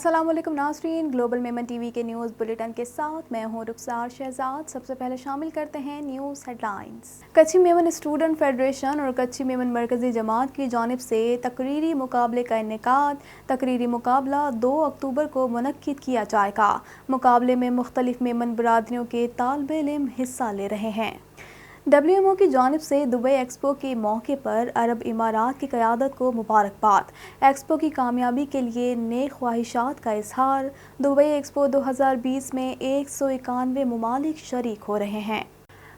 السلام علیکم ناظرین، گلوبل میمن ٹی وی کے نیوز بلیٹن کے ساتھ میں ہوں رخسار شہزاد۔ سب سے پہلے شامل کرتے ہیں نیوز ہیڈ لائنز۔ کچھی میمن اسٹوڈنٹ فیڈریشن اور کچھی میمن مرکزی جماعت کی جانب سے تقریری مقابلے کا انعقاد۔ تقریری مقابلہ 2 اکتوبر کو منعقد کیا جائے گا۔ مقابلے میں مختلف میمن برادریوں کے طالب علم حصہ لے رہے ہیں۔ WMO کی جانب سے دبئی ایکسپو کے موقع پر عرب امارات کی قیادت کو مبارکباد۔ ایکسپو کی کامیابی کے لیے نیک خواہشات کا اظہار۔ دبئی ایکسپو 2020 میں 191 ممالک شریک ہو رہے ہیں۔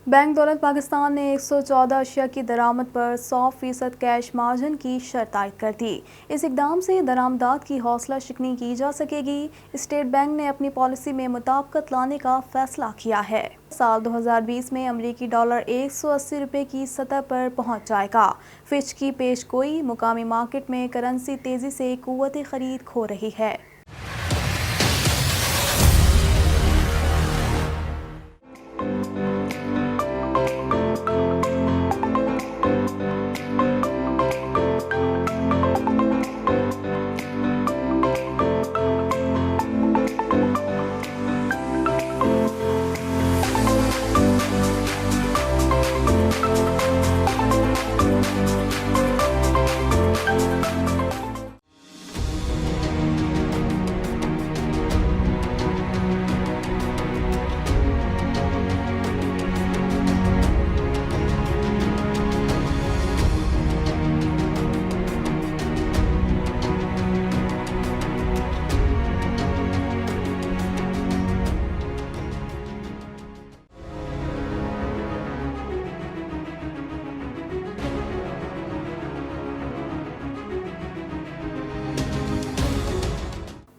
بینک دولت پاکستان نے 114 اشیاء کی درآمد پر 100% کیش مارجن کی شرط عائد کر دی۔ اس اقدام سے درآمدات کی حوصلہ شکنی کی جا سکے گی۔ اسٹیٹ بینک نے اپنی پالیسی میں مطابقت لانے کا فیصلہ کیا ہے۔ سال 2020 میں امریکی ڈالر 180 روپے کی سطح پر پہنچ جائے گا۔ فچ کی پیش گوئی، مقامی مارکیٹ میں کرنسی تیزی سے قوت خرید کھو رہی ہے۔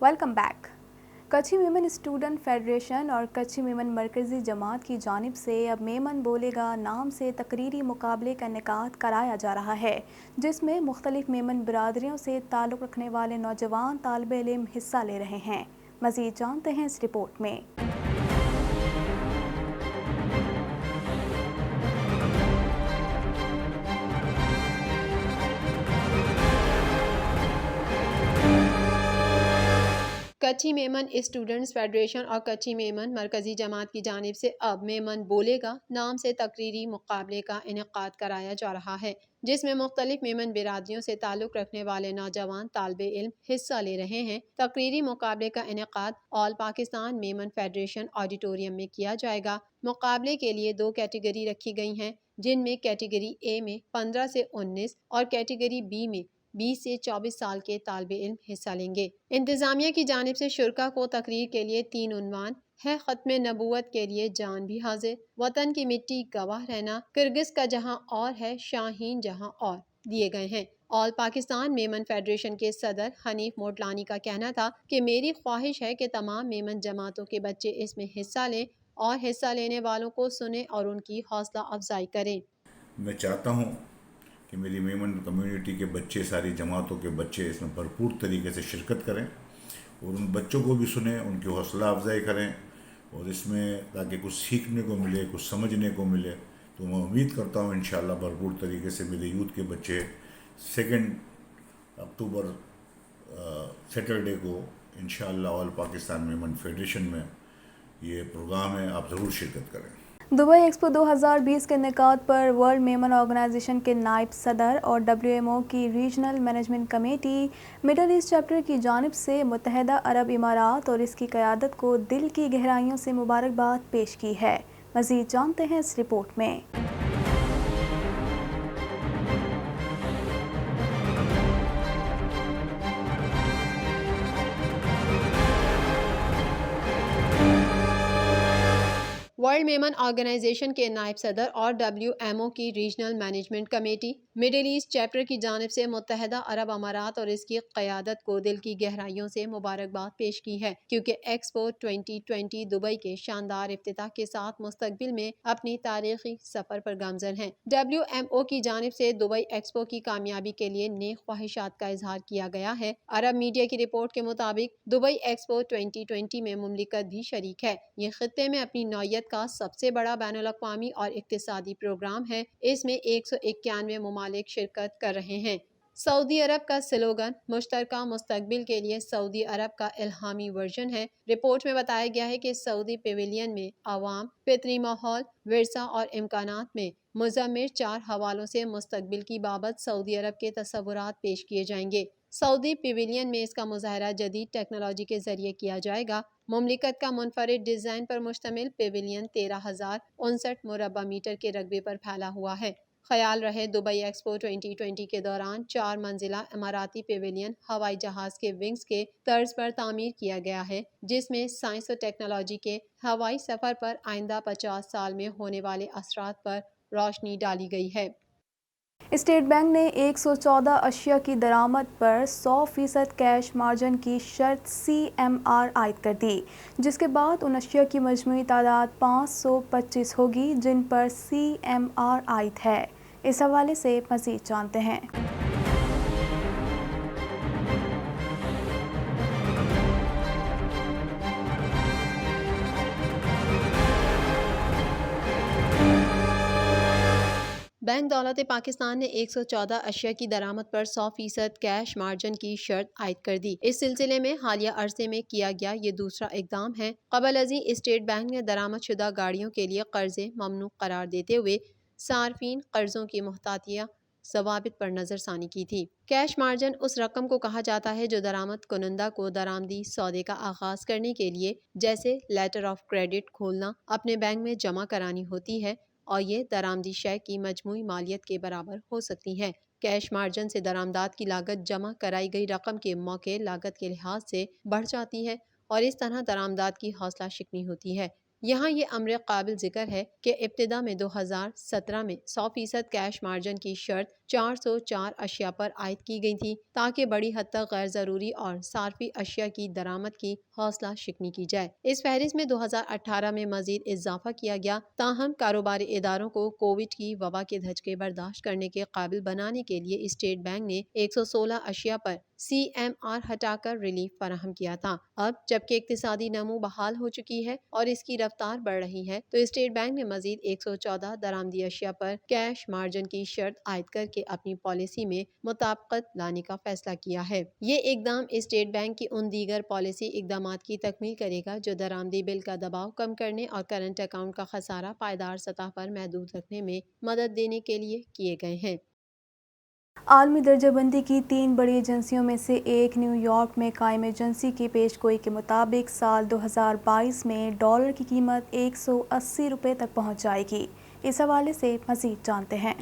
Welcome back. Kutchi Memon student federation اور کچھی میمن مرکزی جماعت کی جانب سے اب میمن بولے گا نام سے تقریری مقابلے کا انعقاد کرایا جا رہا ہے، جس میں مختلف میمن برادریوں سے تعلق رکھنے والے نوجوان طالب علم حصہ لے رہے ہیں۔ مزید جانتے ہیں اس رپورٹ میں۔ کچھی میمن اسٹوڈنٹس فیڈریشن اور کچھی میمن مرکزی جماعت کی جانب سے اب میمن بولے گا نام سے تقریری مقابلے کا انعقاد کرایا جا رہا ہے، جس میں مختلف میمن برادریوں سے تعلق رکھنے والے نوجوان طالب علم حصہ لے رہے ہیں۔ تقریری مقابلے کا انعقاد آل پاکستان میمن فیڈریشن آڈیٹوریم میں کیا جائے گا۔ مقابلے کے لیے 2 کیٹیگری رکھی گئی ہیں، جن میں کیٹیگری اے میں 15 سے 19 اور کیٹیگری بی میں 20 سے 24 سال کے طالب علم حصہ لیں گے۔ انتظامیہ کی جانب سے شرکا کو تقریر کے لیے 3 عنوان ہے: ختم نبوت کے لیے جان بھی حاضر، وطن کی مٹی گواہ رہنا، کرگس کا جہاں اور ہے شاہین جہاں اور دیے گئے ہیں۔ آل پاکستان میمن فیڈریشن کے صدر حنیف موٹلانی کا کہنا تھا کہ میری خواہش ہے کہ تمام میمن جماعتوں کے بچے اس میں حصہ لیں اور حصہ لینے والوں کو سنیں اور ان کی حوصلہ افزائی کریں۔ میں چاہتا ہوں کہ میری میمن کمیونٹی کے بچے، ساری جماعتوں کے بچے اس میں بھرپور طریقے سے شرکت کریں اور ان بچوں کو بھی سنیں، ان کی حوصلہ افزائی کریں، اور اس میں تاکہ کچھ سیکھنے کو ملے، کچھ سمجھنے کو ملے۔ تو میں امید کرتا ہوں انشاءاللہ بھرپور طریقے سے میرے یوتھ کے بچے 2 اکتوبر سیٹرڈے کو انشاءاللہ آل پاکستان میمن فیڈریشن میں یہ پروگرام ہے، آپ ضرور شرکت کریں۔ دبئی ایکسپو 2020 کے انعقاد پر ورلڈ میمن آرگنائزیشن کے نائب صدر اور WMO کی regional management committee Middle East chapter کی جانب سے متحدہ عرب امارات اور اس کی قیادت کو دل کی گہرائیوں سے مبارکباد پیش کی ہے۔ مزید جانتے ہیں اس رپورٹ میں۔ ورلڈ میمن آرگنائزیشن کے نائب صدر اور WMO کی regional management committee Middle East chapter کی جانب سے متحدہ عرب امارات اور اس کی قیادت کو دل کی گہرائیوں سے مبارکباد پیش کی ہے، کیونکہ ایکسپو 2020 دبئی کے شاندار افتتاح کے ساتھ مستقبل میں اپنی تاریخی سفر پر گامزن ہے۔ WMO کی جانب سے دبئی ایکسپو کی کامیابی کے لیے نیک خواہشات کا اظہار کیا گیا ہے۔ عرب میڈیا کی رپورٹ کے مطابق دبئی ایکسپو 2020 میں مملکت بھی شریک ہے۔ یہ خطے میں اپنی نوعیت کا سب سے بڑا بین الاقوامی اور اقتصادی پروگرام ہے۔ اس میں 191 ممالک شرکت کر رہے ہیں۔ سعودی عرب کا سلوگن مشترکہ مستقبل کے لیے سعودی عرب کا الہامی ورژن ہے۔ رپورٹ میں بتایا گیا ہے کہ سعودی پیویلین میں عوام، فطری ماحول، ورثہ اور امکانات میں مضمر 4 حوالوں سے مستقبل کی بابت سعودی عرب کے تصورات پیش کیے جائیں گے۔ سعودی پیویلین میں اس کا مظاہرہ جدید ٹیکنالوجی کے ذریعے کیا جائے گا۔ مملکت کا منفرد ڈیزائن پر مشتمل پیویلین 13,059 مربع میٹر کے رقبے پر پھیلا ہوا ہے۔ خیال رہے دبئی ایکسپو 2020 کے دوران 4 منزلہ اماراتی پیویلین ہوائی جہاز کے ونگز کے طرز پر تعمیر کیا گیا ہے، جس میں سائنس و ٹیکنالوجی کے ہوائی سفر پر آئندہ 50 سال میں ہونے والے اثرات پر روشنی ڈالی گئی ہے۔ اسٹیٹ بینک نے 114 اشیاء کی درآمد پر 100% کیش مارجن کی شرط CMR عائد کر دی، جس کے بعد ان اشیاء کی مجموعی تعداد 525 ہوگی جن پر CMR عائد ہے۔ اس حوالے سے مزید جانتے ہیں۔ بینک دولت پاکستان نے 114 اشیاء کی درآمد پر 100% کیش مارجن کی شرط عائد کر دی۔ اس سلسلے میں حالیہ عرصے میں کیا گیا یہ دوسرا اقدام ہے۔ قبل ازیں اسٹیٹ بینک نے درآمد شدہ گاڑیوں کے لیے قرضے ممنوع قرار دیتے ہوئے صارفین قرضوں کی محتاطیہ ضوابط پر نظر ثانی کی تھی۔ کیش مارجن اس رقم کو کہا جاتا ہے جو درآمد کنندہ کو درآمدی سودے کا آغاز کرنے کے لیے، جیسے لیٹر آف کریڈٹ کھولنا، اپنے بینک میں جمع کرانی ہوتی ہے، اور یہ درآمدی شے کی مجموعی مالیت کے برابر ہو سکتی ہے۔ کیش مارجن سے درآمدات کی لاگت جمع کرائی گئی رقم کے موقع لاگت کے لحاظ سے بڑھ جاتی ہے اور اس طرح درآمدات کی حوصلہ شکنی ہوتی ہے۔ یہاں یہ امر قابل ذکر ہے کہ ابتدا میں 2017 میں 100% کیش مارجن کی شرط 404 اشیاء پر عائد کی گئی تھی تاکہ بڑی حد تک غیر ضروری اور صارفی اشیاء کی درآمد کی حوصلہ شکنی کی جائے۔ اس فہرست میں 2018 میں مزید اضافہ کیا گیا، تاہم کاروباری اداروں کو کووڈ کی وبا کے دھچکے برداشت کرنے کے قابل بنانے کے لیے اسٹیٹ بینک نے 116 اشیاء پر CMR ہٹا کر ریلیف فراہم کیا تھا۔ اب جبکہ اقتصادی نمو بحال ہو چکی ہے اور اس کی رفتار بڑھ رہی ہے، تو اسٹیٹ بینک نے مزید 114 درآمدی اشیاء پر کیش مارجن کی شرط عائد کر کے اپنی پالیسی میں مطابقت لانے کا فیصلہ کیا ہے۔ یہ اقدام اسٹیٹ بینک کی ان دیگر پالیسی اقدامات کی تکمیل کرے گا جو درآمدی بل کا دباؤ کم کرنے اور کرنٹ اکاؤنٹ کا خسارہ پائیدار سطح پر محدود رکھنے میں مدد دینے کے لیے کیے گئے ہیں۔ عالمی درجہ بندی کی 3 بڑی ایجنسیوں میں سے ایک نیو یارک میں قائم ایجنسی کی پیش گوئی کے مطابق سال 2022 میں ڈالر کی قیمت 180 روپے تک پہنچ جائے گی۔ اس حوالے سے مزید جانتے ہیں۔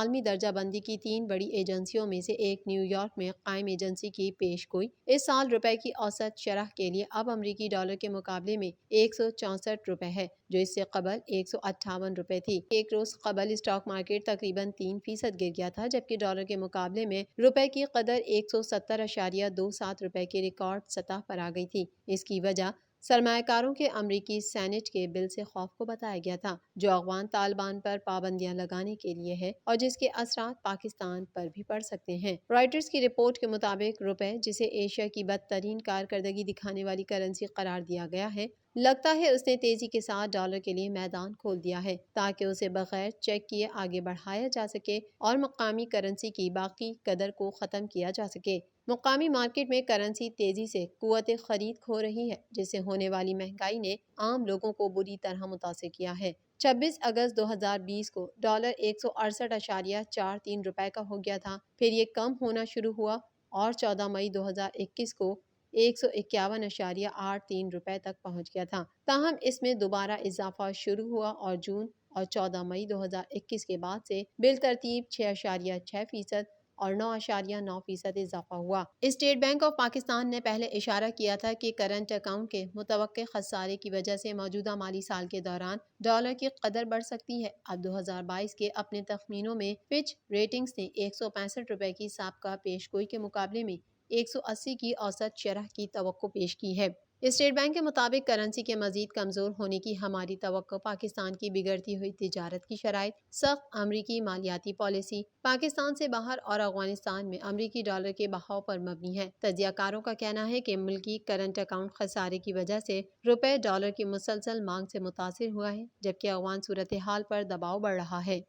عالمی درجہ بندی کی 3 بڑی ایجنسیوں میں سے ایک نیو یارک میں قائم ایجنسی کی پیش گوئی اس سال روپے کی اوسط شرح کے لیے اب امریکی ڈالر کے مقابلے میں 164 روپے ہے، جو اس سے قبل 158 روپے تھی۔ ایک روز قبل اسٹاک مارکیٹ تقریباً 3% گر گیا تھا، جبکہ ڈالر کے مقابلے میں روپے کی قدر 170.27 روپے کی ریکارڈ سطح پر آ گئی تھی۔ اس کی وجہ سرمایہ کاروں کے امریکی سینٹ کے بل سے خوف کو بتایا گیا تھا، جو افغان طالبان پر پابندیاں لگانے کے لیے ہے اور جس کے اثرات پاکستان پر بھی پڑ سکتے ہیں۔ رائٹرز کی رپورٹ کے مطابق روپے، جسے ایشیا کی بدترین کارکردگی دکھانے والی کرنسی قرار دیا گیا ہے، لگتا ہے اس نے تیزی کے ساتھ ڈالر کے لیے میدان کھول دیا ہے تاکہ اسے بغیر چیک کیے آگے بڑھایا جا سکے اور مقامی کرنسی کی باقی قدر کو ختم کیا جا سکے۔ مقامی مارکیٹ میں کرنسی تیزی سے قوت خرید کھو رہی ہے، جس سے ہونے والی مہنگائی نے عام لوگوں کو بری طرح متاثر کیا ہے۔ 26 اگست 2020 کو ڈالر 168.43 روپے کا ہو گیا تھا، پھر یہ کم ہونا شروع ہوا اور 14 مئی 2021 کو 151.83 روپے تک پہنچ گیا تھا۔ تاہم اس میں دوبارہ اضافہ شروع ہوا اور جون اور 14 مئی 2021 کے بعد سے بالترتیب 6.6% اور 9.9% اضافہ ہوا۔ اسٹیٹ بینک آف پاکستان نے پہلے اشارہ کیا تھا کہ کرنٹ اکاؤنٹ کے متوقع خسارے کی وجہ سے موجودہ مالی سال کے دوران ڈالر کی قدر بڑھ سکتی ہے۔ اب 2022 کے اپنے تخمینوں میں فچ ریٹنگز نے 165 روپے کی سابقہ پیش گوئی کے مقابلے میں 180 کی اوسط شرح کی توقع پیش کی ہے۔ اسٹیٹ بینک کے مطابق کرنسی کے مزید کمزور ہونے کی ہماری توقع پاکستان کی بگڑتی ہوئی تجارت کی شرائط، سخت امریکی مالیاتی پالیسی، پاکستان سے باہر اور افغانستان میں امریکی ڈالر کے بہاؤ پر مبنی ہے۔ تجزیہ کاروں کا کہنا ہے کہ ملکی کرنٹ اکاؤنٹ خسارے کی وجہ سے روپے ڈالر کی مسلسل مانگ سے متاثر ہوا ہے، جبکہ افغان صورتحال پر دباؤ بڑھ رہا ہے۔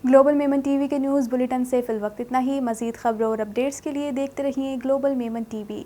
گلوبل میمن ٹی وی کے نیوز بلیٹن سے فی الوقت اتنا ہی۔ مزید خبروں اور اپڈیٹس کے لیے دیکھتے رہیے گلوبل میمن ٹی وی۔